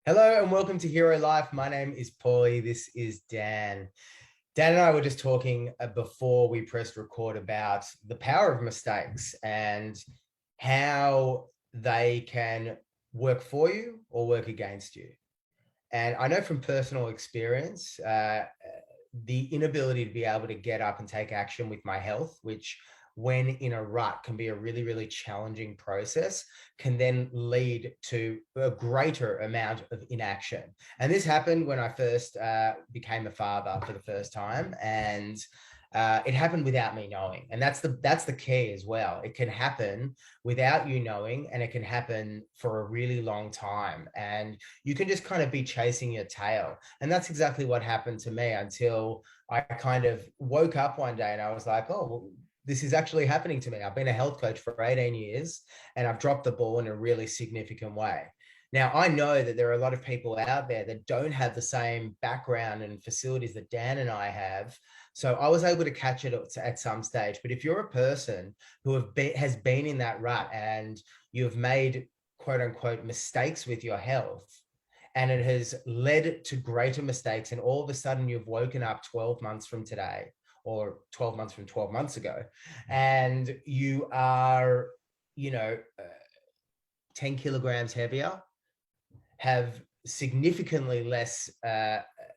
Hello and welcome to Hero Life. My name is Paulie. This is Dan. Dan and I were just talking before we pressed record about the power of mistakes and how they can work for you or work against you. And I know from personal experience, the inability to be able to get up and take action with my health, which when in a rut can be a really, really challenging process, can then lead to a greater amount of inaction. And this happened when I first became a father for the first time. And it happened without me knowing. And that's the key as well. It can happen without you knowing, and it can happen for a really long time. And you can just kind of be chasing your tail. And that's exactly what happened to me until I kind of woke up one day and I was like, oh, well, this is actually happening to me. I've been a health coach for 18 years and I've dropped the ball in a really significant way. Now, I know that there are a lot of people out there that don't have the same background and facilities that Dan and I have. So I was able to catch it at some stage. But if you're a person who has been in that rut and you've made quote unquote mistakes with your health, and it has led to greater mistakes, and all of a sudden you've woken up 12 months from today or 12 months from 12 months ago, and you are, you know, 10 kilograms heavier, have significantly less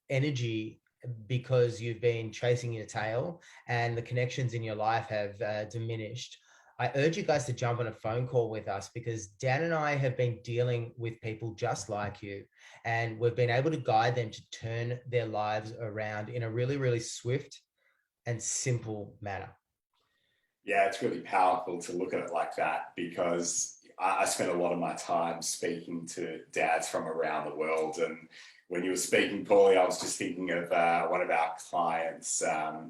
energy because you've been chasing your tail and the connections in your life have diminished. I urge you guys to jump on a phone call with us because Dan and I have been dealing with people just like you, and we've been able to guide them to turn their lives around in a really, really swift and simple manner. Yeah, it's really powerful to look at it like that because I spend a lot of my time speaking to dads from around the world. And when you were speaking, Paulie, I was just thinking of one of our clients,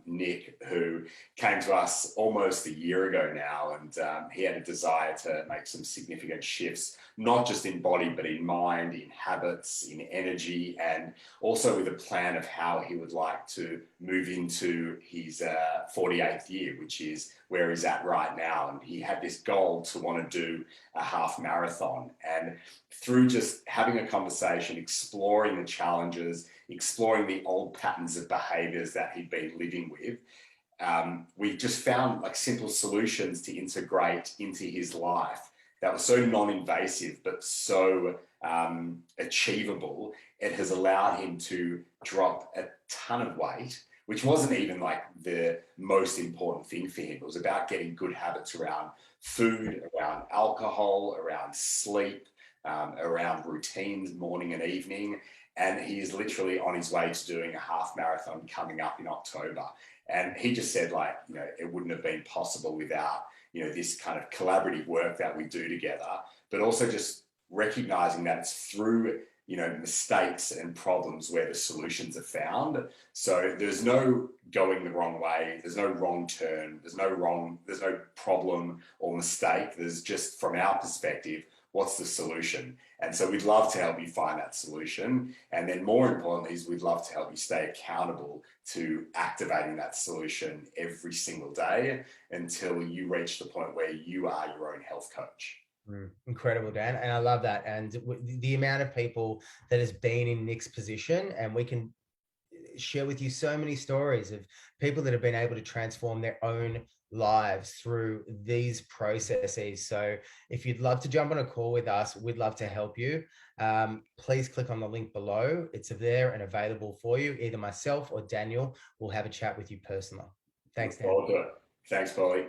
Nick, who came to us almost a year ago now. And he had a desire to make some significant shifts, not just in body, but in mind, in habits, in energy, and also with a plan of how he would like to move into his 48th year, which is where he's at right now. And he had this goal to want to do a half marathon. And through just having a conversation, exploring the challenges, exploring the old patterns of behaviors that he'd been living with, we just found like simple solutions to integrate into his life that were so non-invasive but so achievable. It has allowed him to drop a ton of weight, which wasn't even like the most important thing for him. It was about getting good habits around food, around alcohol, around sleep, around routines, morning and evening. And he is literally on his way to doing a half marathon coming up in October. And he just said, like, it wouldn't have been possible without, this kind of collaborative work that we do together, but also just recognizing that it's through mistakes and problems where the solutions are found. So there's no going the wrong way, there's no wrong turn, there's no problem or mistake. There's just, from our perspective, what's the solution? And so we'd love to help you find that solution. And then more importantly is we'd love to help you stay accountable to activating that solution every single day until you reach the point where you are your own health coach. Incredible, Dan. And I love that. And the amount of people that has been in Nick's position, and we can share with you so many stories of people that have been able to transform their own lives through these processes. So if you'd love to jump on a call with us, we'd love to help you. Please click on the link below. It's there and available for you. Either myself or Daniel will have a chat with you personally. Thanks, Look Dan. forward to it. Thanks, Paulie.